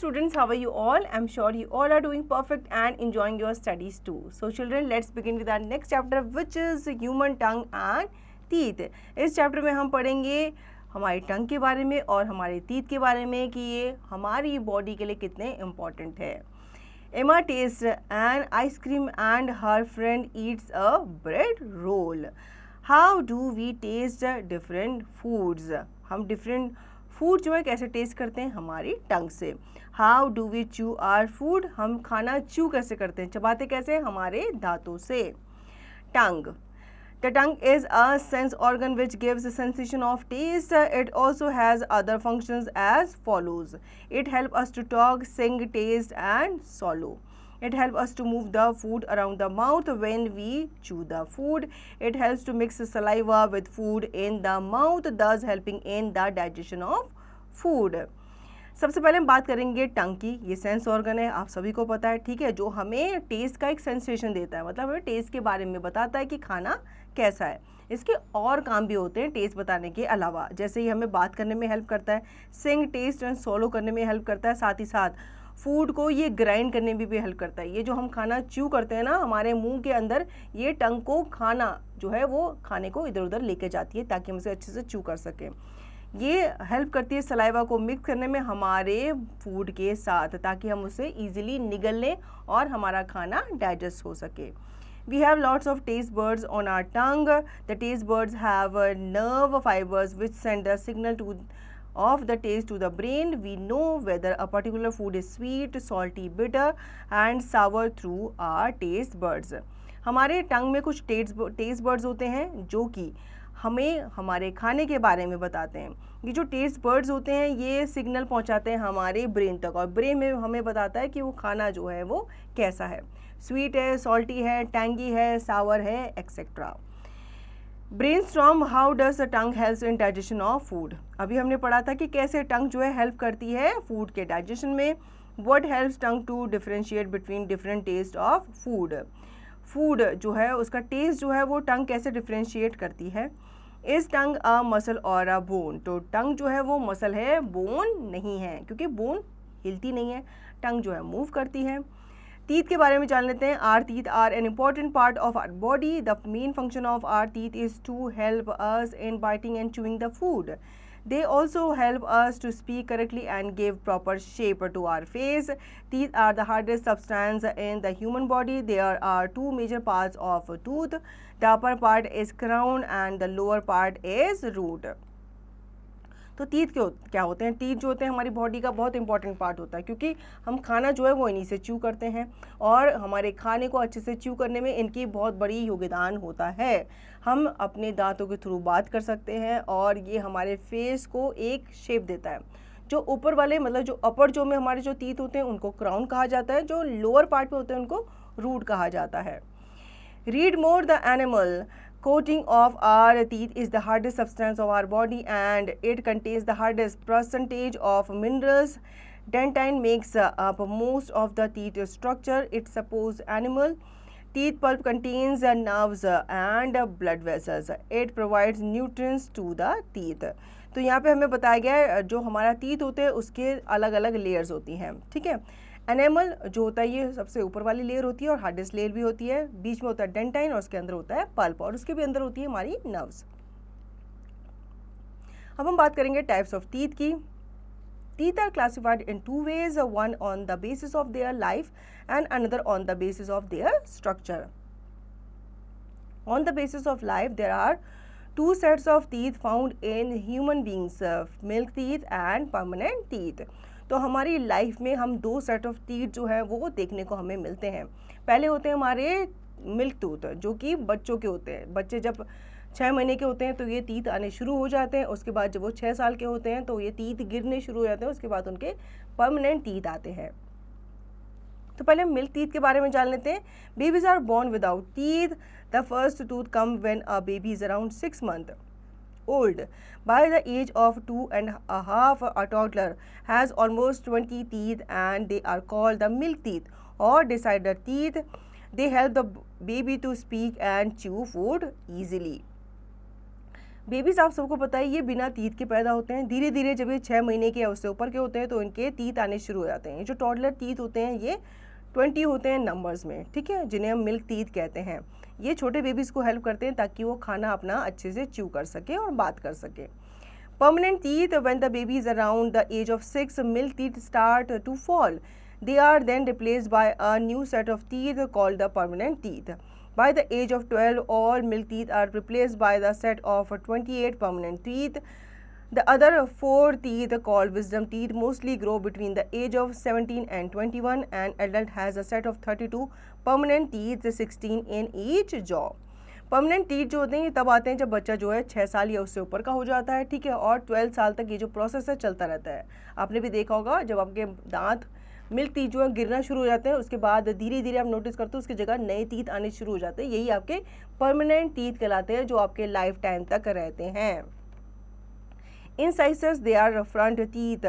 students, how are you all? I'm sure you all are doing perfect and enjoying your studies too. So children, let's begin with our next chapter, which is human tongue and teeth. इस chapter में हम पढ़ेंगे हमारी टंग के बारे में और हमारे teeth के बारे में कि ये हमारी बॉडी के लिए कितने इम्पॉर्टेंट है. Emma tastes an ice cream and her friend eats a bread roll. How do we taste different foods? हम different फूड जो है कैसे टेस्ट करते हैं? हमारी टंग से. How do we chew our food? हम खाना च्यू कैसे करते हैं, चबाते कैसे? हमारे दांतों से. टंग. The tongue is a sense organ which gives a sensation of taste. It also has other functions as follows. It helps us to talk, sing, taste and swallow. It helps us to move the food around the mouth when we chew the food. It helps to mix saliva with food in the mouth, thus helping in the digestion of food. सबसे पहले हम बात करेंगे टंग की. ये sense organ है, आप सभी को पता है, ठीक है, जो हमें टेस्ट का एक सेंसेशन देता है, मतलब हमें टेस्ट के बारे में बताता है कि खाना कैसा है. इसके और काम भी होते हैं टेस्ट बताने के अलावा, जैसे ही हमें बात करने में हेल्प करता है, सिंग, टेस्ट एंड सोलो करने में हेल्प करता है, साथ ही साथ फूड को ये ग्राइंड करने में भी हेल्प करता है. ये जो हम खाना च्यू करते हैं ना, हमारे मुंह के अंदर ये टंग को खाना जो है वो खाने को इधर उधर लेके जाती है ताकि हम उसे अच्छे से च्यू कर सकें. ये हेल्प करती है सलाइवा को मिक्स करने में हमारे फूड के साथ ताकि हम उसे ईजिली निगल लें और हमारा खाना डाइजेस्ट हो सके. We have lots of taste buds on our tongue. The taste buds have nerve fibers which send the signal of the taste to the brain. We know whether a particular food is sweet, salty, bitter and sour through our taste buds. हमारे टंग में कुछ taste buds होते हैं जो कि हमें हमारे खाने के बारे में बताते हैं. ये जो टेस्ट बर्ड्स होते हैं ये सिग्नल पहुंचाते हैं हमारे ब्रेन तक और ब्रेन में हमें बताता है कि वो खाना जो है वो कैसा है. स्वीट है, सॉल्टी है, टैंगी है, सावर है, etcetera. Brainstorm how does the tongue helps in digestion of food. अभी हमने पढ़ा था कि कैसे टंग जो है हेल्प करती है फूड के डाइजेशन में. What helps tongue to differentiate between different taste of food. Food जो है उसका टेस्ट जो है वो टंग कैसे डिफरेंशिएट करती है. इज टंग अ मसल और अ बोन. तो टंग जो है वो मसल है, बोन नहीं है, क्योंकि बोन हिलती नहीं है, टंग जो है मूव करती है. टीथ के बारे में जान लेते हैं. Our teeth are an important part of our body. The main function of our teeth is to help us in biting and chewing the food. They also help us to speak correctly and give proper shape to our face. Teeth are the hardest substance in the human body. There are two major parts of a tooth. The upper part is crown and the lower part is root. तो teeth क्या होते हैं? Teeth जो होते हैं हमारी body का बहुत इंपॉर्टेंट पार्ट होता है क्योंकि हम खाना जो है वो इन्हीं से च्यू करते हैं और हमारे खाने को अच्छे से च्यू करने में इनकी बहुत बड़ी योगदान होता है. हम अपने दांतों के थ्रू बात कर सकते हैं और ये हमारे फेस को एक शेप देता है. जो ऊपर वाले मतलब जो अपर जो में हमारे जो टीथ होते हैं उनको क्राउन कहा जाता है, जो लोअर पार्ट में होते हैं उनको रूट कहा जाता है. Read more the animal. Coating of our teeth is the hardest substance of our body and it contains the hardest percentage of minerals. Dentine makes up most of the teeth structure. It supports animal. Teeth pulp contains nerves and blood vessels. It provides nutrients to the teeth. तो यहाँ पे हमें बताया गया है जो हमारा teeth होते हैं उसके अलग अलग लेयर्स होती हैं, ठीक है. एनेमल जो होता है ये सबसे ऊपर वाली लेयर होती है और हार्डेस्ट लेयर भी होती है. बीच में होता है डेंटाइन और उसके अंदर होता है पल्प और उसके भी अंदर होती है हमारी नर्व्स. अब हम बात करेंगे टाइप्स ऑफ टीथ की. Teeth are classified in two ways, one on the basis of their life and another on the basis of their structure. On the basis of life there are two sets of teeth found in human beings, milk teeth and permanent teeth. तो हमारी life में हम दो set of teeth जो है वो देखने को हमें मिलते हैं. पहले होते हैं हमारे मिल्क टूथ जो कि बच्चों के होते हैं. बच्चे जब 6 महीने के होते हैं तो ये टीथ आने शुरू हो जाते हैं. उसके बाद जब वो 6 साल के होते हैं तो ये टीथ गिरने शुरू हो जाते हैं. उसके बाद उनके परमानेंट टीथ आते हैं. तो पहले हम मिल्क टीथ के बारे में जान लेते हैं. Babies are born without teeth. The first tooth come when a baby is around 6 months old. By the age of 2.5, a toddler has almost 20 teeth and they are called the milk teeth or decider teeth. They help the baby to speak and chew food easily. Babies आप सबको पता है ये बिना teeth के पैदा होते हैं। धीरे धीरे जब ये 6 महीने के या उससे ऊपर के होते हैं तो इनके टीथ आने शुरू हो जाते हैं। जो टॉडलर टीथ होते हैं ये 20 होते हैं नंबर्स में, ठीक है, जिन्हें हम मिल्क टीथ कहते हैं। ये छोटे बेबीज़ को हेल्प करते हैं ताकि वो खाना अपना अच्छे से च्यू कर सके और बात कर सके। Permanent teeth, when the baby is around the age of 6, milk teeth start to fall. They are then replaced by a new set of teeth called the permanent teeth. By the age of 12, all milk teeth are replaced by the set of 28 permanent teeth. The other 4 teeth called wisdom teeth mostly grow between the age of 17 and 21. An adult has a set of 32 permanent teeth, 16 in each jaw. Permanent teeth जो होते हैं ये तब आते हैं जब बच्चा जो है 6 साल या उससे ऊपर का हो जाता है, ठीक है, और 12 साल तक ये जो प्रोसेस है चलता रहता है। आपने भी देखा होगा जब आपके दांत मिल्क टीथ जो है गिरना शुरू हो जाते हैं, उसके बाद धीरे धीरे आप नोटिस करते हो उसकी जगह नए टीथ आने शुरू हो जाते हैं। यही आपके परमानेंट टीथ कहलाते हैं जो आपके लाइफ टाइम तक रहते हैं। Incisors, they are front teeth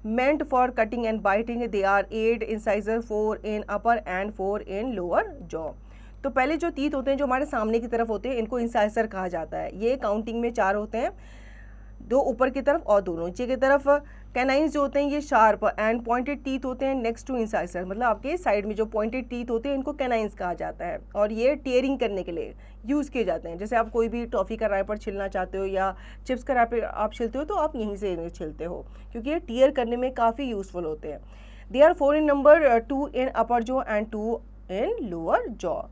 meant for cutting and biting. They are 8 incisors, 4 in upper and 4 in lower jaw. तो पहले जो टीथ होते हैं जो हमारे सामने की तरफ होते हैं इनको इंसाइजर कहा जाता है। ये काउंटिंग में 4 होते हैं, 2 ऊपर की तरफ और 2 नीचे की तरफ। कैनाइंस जो होते हैं ये शार्प एंड पॉइंटेड टीथ होते हैं नेक्स्ट टू इंसाइजर, मतलब आपके साइड में जो पॉइंटेड टीथ होते हैं इनको कैनाइंस कहा जाता है और ये टीयरिंग करने के लिए यूज़ किए जाते हैं। जैसे आप कोई भी टॉफ़ी का रैपर छिलना चाहते हो या चिप्स का रैपर आप छिलते हो तो आप यहीं से इन्हें छिलते हो क्योंकि ये टीयर करने में काफ़ी यूज़फुल होते हैं। They are 4 in number, 2 in upper jaw and 2 in lower jaw.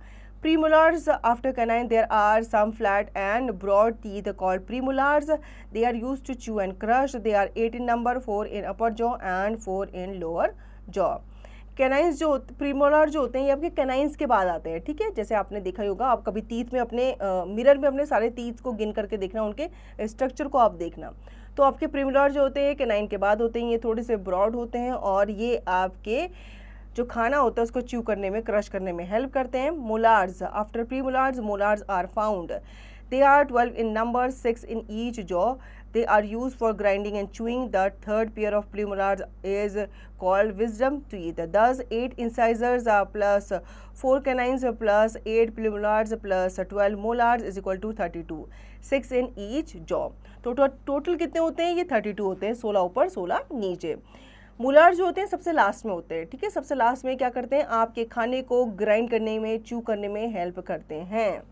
Premolars, after canine there are some flat and broad teeth called premolars. They are used to chew and crush. They are 8 in number, 4 in upper jaw and 4 in lower jaw. Canines जो premolar जो होते हैं ये आपके canines के बाद आते हैं, ठीक है। जैसे आपने देखा ही होगा, आप कभी टीथ में अपने मिरर में अपने सारे टीथ को गिन करके देखना, उनके स्ट्रक्चर को आप देखना। तो आपके प्रीमोलार जो होते हैं कैनाइन के बाद होते हैं, ये थोड़े से ब्रॉड होते हैं और ये आपके जो खाना होता है उसको च्यू करने में, क्रश करने में हेल्प करते हैं। Molars, after premolars molars are found. They are 12 in number, 6 in each jaw. They are used for grinding and chewing. The third pair of premolars is called wisdom teeth. Thus 8 incisors plus 4 canines plus 8 premolars plus 12 molars is equal to 32. 6 in each jaw. तो total कितने होते हैं? ये 32 होते हैं, 16 ऊपर 16 नीचे। Molar जो होते हैं सबसे लास्ट में होते हैं, ठीक है। सबसे लास्ट में क्या करते हैं? आपके खाने को ग्राइंड करने में, च्यू करने में हेल्प करते हैं।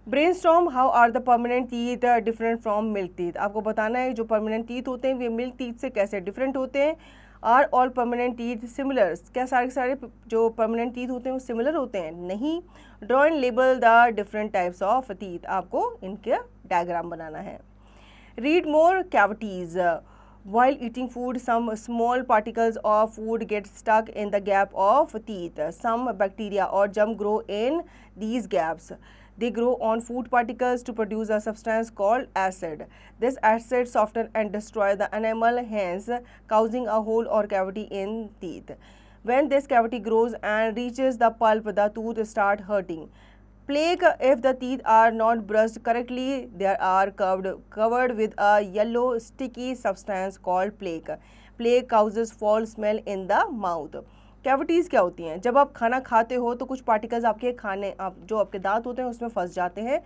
Brainstorm, how are the permanent teeth different from milk teeth. आपको बताना है जो परमानेंट टीथ होते हैं वे मिल्क टीथ से कैसे डिफरेंट होते हैं। Are all permanent teeth similar, क्या सारे जो परमानेंट टीथ होते हैं वो सिमिलर होते हैं? नहीं। Draw and label the different types of teeth, आपको इनके डायग्राम बनाना है। Read more cavities, while eating food some small particles of food get stuck in the gap of teeth. Some bacteria or germ grow in these gaps. They grow on food particles to produce a substance called acid. This acid softens and destroys the enamel, hence causing a hole or cavity in teeth. When this cavity grows and reaches the pulp, the tooth start hurting. Plaque, if the teeth are not brushed correctly, they are covered with a yellow sticky substance called plaque. Plaque causes foul smell in the mouth. Cavities क्या होती हैं? जब आप खाना खाते हो तो कुछ पार्टिकल्स आपके जो आपके दांत होते हैं उसमें फंस जाते हैं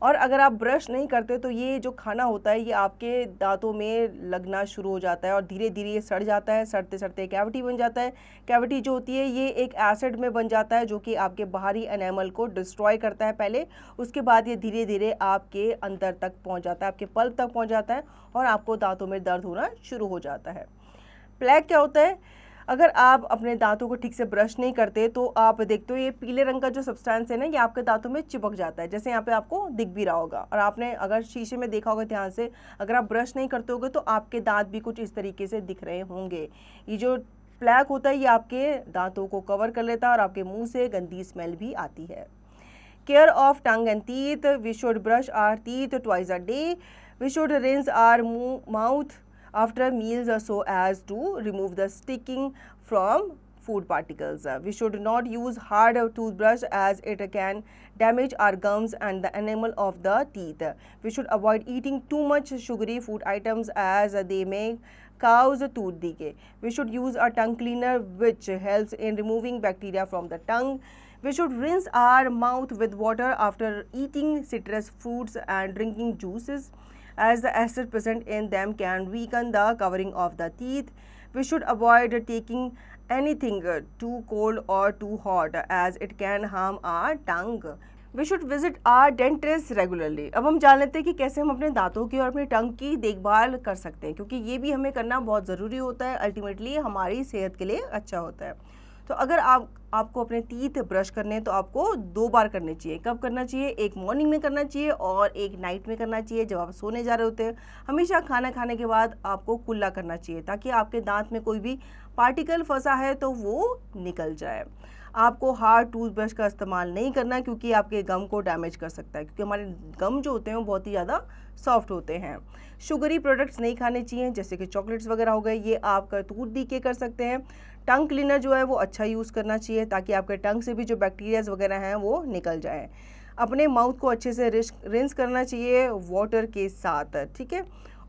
और अगर आप ब्रश नहीं करते तो ये जो खाना होता है ये आपके दांतों में लगना शुरू हो जाता है और धीरे धीरे ये सड़ जाता है। सड़ते सड़ते कैविटी बन जाता है। कैविटी जो होती है ये एक एसिड में बन जाता है जो कि आपके बाहरी एनामल को डिस्ट्रॉय करता है पहले, उसके बाद ये धीरे धीरे आपके अंदर तक पहुंच जाता है, आपके पल्प तक पहुंच जाता है और आपको दांतों में दर्द होना शुरू हो जाता है। प्लेक क्या होता है? अगर आप अपने दांतों को ठीक से ब्रश नहीं करते तो आप देखते हो ये पीले रंग का जो सब्सटेंस है ना ये आपके दांतों में चिपक जाता है, जैसे यहाँ पे आपको दिख भी रहा होगा। और आपने अगर शीशे में देखा होगा ध्यान से, अगर आप ब्रश नहीं करते होगे तो आपके दांत भी कुछ इस तरीके से दिख रहे होंगे। ये जो प्लेक होता है ये आपके दांतों को कवर कर लेता है और आपके मुंह से गंदी स्मेल भी आती है। Care of tongue and teeth, we should brush our teeth twice a day. We should rinse our mouth after meals so as to remove the sticking from food particles. We should not use hard toothbrush as it can damage our gums and the enamel of the teeth. We should avoid eating too much sugary food items as they may cause tooth decay. We should use a tongue cleaner which helps in removing bacteria from the tongue. We should rinse our mouth with water after eating citrus fruits and drinking juices, as the acid present in them can weaken the covering of the teeth. We should avoid taking anything too cold or too hot, as it can harm our tongue. We should visit our dentist regularly. अब हम जान लेते हैं कि कैसे हम अपने दांतों की और अपनी टंग की देखभाल कर सकते हैं, क्योंकि ये भी हमें करना बहुत ज़रूरी होता है, अल्टीमेटली हमारी सेहत के लिए अच्छा होता है। तो अगर आपको अपने टीथ ब्रश करने हैं तो आपको 2 बार करने चाहिए। कब करना चाहिए? एक मॉर्निंग में करना चाहिए और एक नाइट में करना चाहिए जब आप सोने जा रहे होते हैं। हमेशा खाना खाने के बाद आपको कुल्ला करना चाहिए, ताकि आपके दांत में कोई भी पार्टिकल फंसा है तो वो निकल जाए। आपको हार्ड टूथब्रश का इस्तेमाल नहीं करना, क्योंकि आपके गम को डैमेज कर सकता है, क्योंकि हमारे गम जो होते हैं वो बहुत ही ज़्यादा सॉफ्ट होते हैं। शुगरी प्रोडक्ट्स नहीं खाने चाहिए, जैसे कि चॉकलेट्स वगैरह हो गए, ये आप करतूत दी के कर सकते हैं। टंग क्लीनर जो है वो अच्छा यूज़ करना चाहिए, ताकि आपके टंग से भी जो बैक्टीरियाज वगैरह हैं वो निकल जाएँ। अपने माउथ को अच्छे से रिंस करना चाहिए वाटर के साथ, ठीक है,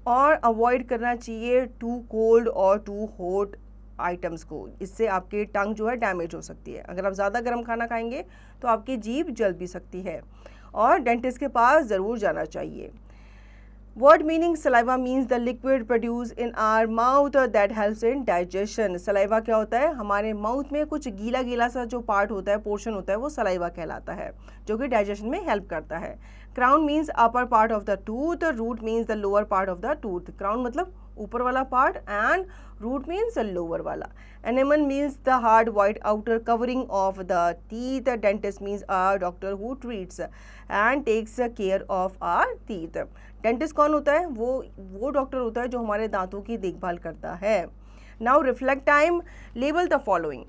और अवॉइड करना चाहिए टू कोल्ड और टू हॉट आइटम्स को। इससे आपकी टंग जो है डैमेज हो सकती है। अगर आप ज़्यादा गर्म खाना खाएंगे तो आपकी जीभ जल भी सकती है, और डेंटिस्ट के पास ज़रूर जाना चाहिए। Word meaning saliva means the liquid produced in our mouth that helps in digestion. Saliva क्या होता है? हमारे माउथ में कुछ गीला गीला सा जो पार्ट होता है, पोर्शन होता है, वो सलाइवा कहलाता है, जो कि डाइजेशन में हेल्प करता है। Crown means upper part of the tooth, root means the lower part of the tooth. Crown मतलब ऊपर वाला part and root means lower वाला। Enamel means the hard white outer covering of the teeth. Dentist means a doctor who treats and takes care of our teeth. Dentist कौन होता है? वो doctor होता है जो हमारे दांतों की देखभाल करता है। Now reflect time, label the following.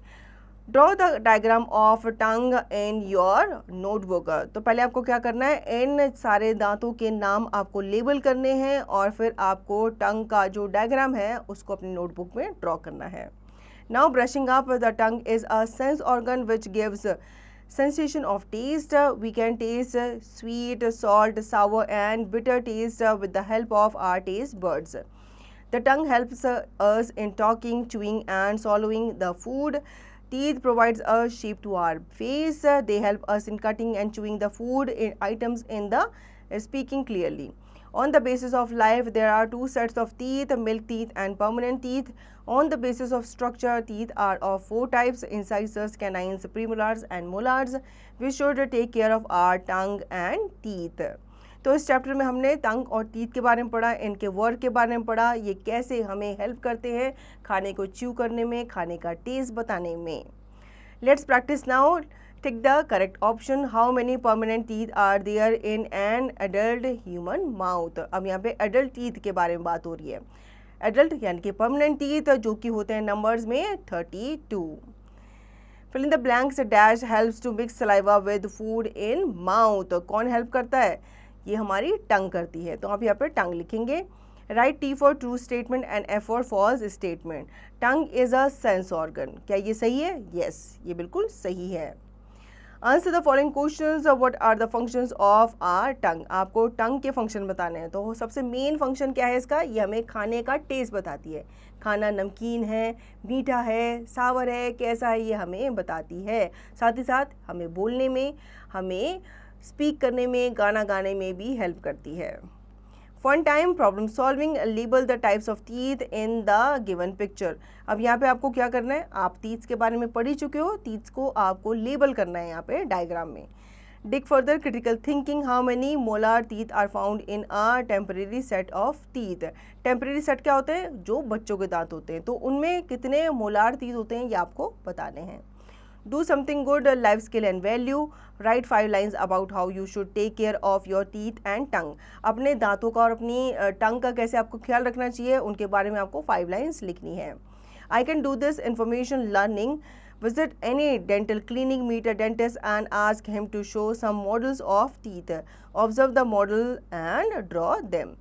Draw the diagram of tongue in your notebook. तो पहले आपको क्या करना है? इन सारे दांतों के नाम आपको लेबल करने हैं, और फिर आपको टंग का जो डायग्राम है उसको अपनी नोटबुक में ड्रॉ करना है। Now brushing up, the tongue is a sense organ which gives sensation of taste. We can taste sweet, salt, sour and bitter taste with the help of our taste buds. The tongue helps us in talking, chewing and swallowing the food. Teeth provides a shape to our face. They help us in cutting and chewing the food items in the speaking clearly. On the basis of life, there are 2 sets of teeth, milk teeth and permanent teeth. On the basis of structure, teeth are of 4 types: incisors, canines, premolars and molars. We should take care of our tongue and teeth. तो इस chapter में हमने टंग और teeth के बारे में पढ़ा, इनके वर्क के बारे में पढ़ा, ये कैसे हमें हेल्प करते हैं खाने को च्यू करने में, खाने का टेस्ट बताने में। Let's practice now. Tick the correct option. How many permanent teeth are there in an adult human mouth. अब यहाँ पे एडल्ट टीथ के बारे में बात हो रही है। एडल्ट यानी कि परमानेंट टीथ जो कि होते हैं नंबर्स में 32। Fill in the blanks. Dash helps to mix saliva with food in mouth. कौन हेल्प करता है? ये हमारी टंग करती है, तो आप यहाँ पे टंग लिखेंगे। Write T for true statement and F for false statement. Tongue is a sense organ. क्या ये सही है? यस, ये बिल्कुल सही है। Answer the following questions. What are the functions of our tongue. आपको टंग के फंक्शन बताने हैं। तो सबसे मेन फंक्शन क्या है इसका? ये हमें खाने का टेस्ट बताती है। खाना नमकीन है, मीठा है, सावर है, कैसा है, ये हमें बताती है। साथ ही साथ हमें बोलने में, हमें स्पीक करने में, गाना गाने में भी हेल्प करती है। Fun time, problem solving. Label the types of teeth in the given picture. अब यहाँ पे आपको क्या करना है? आप टीथ के बारे में पढ़ ही चुके हो, टीथ को आपको लेबल करना है यहाँ पे डायग्राम में। Dig further, critical thinking. How many molar teeth are found in a temporary set of teeth. Temporary set क्या होते हैं? जो बच्चों के दांत होते हैं, तो उनमें कितने मोलार टीथ होते हैं ये आपको बताने हैं। Do something good, life skill and value. Write 5 lines about how you should take care of your teeth and tongue. अपने दांतों का और अपनी टंग का कैसे आपको ख्याल रखना चाहिए, उनके बारे में आपको 5 लाइन्स लिखनी है। I can do this information learning. Visit any dental clinic, meet a dentist and ask him to show some models of teeth. Observe the model and draw them.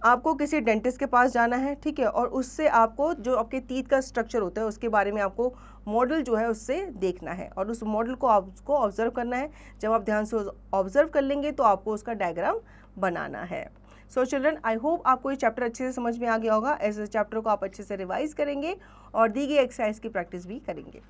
आपको किसी डेंटिस्ट के पास जाना है, ठीक है, और उससे आपको जो आपके टीथ का स्ट्रक्चर होता है उसके बारे में आपको मॉडल जो है उससे देखना है, और उस मॉडल को आपको ऑब्जर्व करना है। जब आप ध्यान से ऑब्जर्व कर लेंगे तो आपको उसका डायग्राम बनाना है। सो चिल्ड्रन, आई होप आपको ये चैप्टर अच्छे से समझ में आ गया होगा। इस चैप्टर को आप अच्छे से रिवाइज करेंगे और दी गई एक्सरसाइज की प्रैक्टिस भी करेंगे।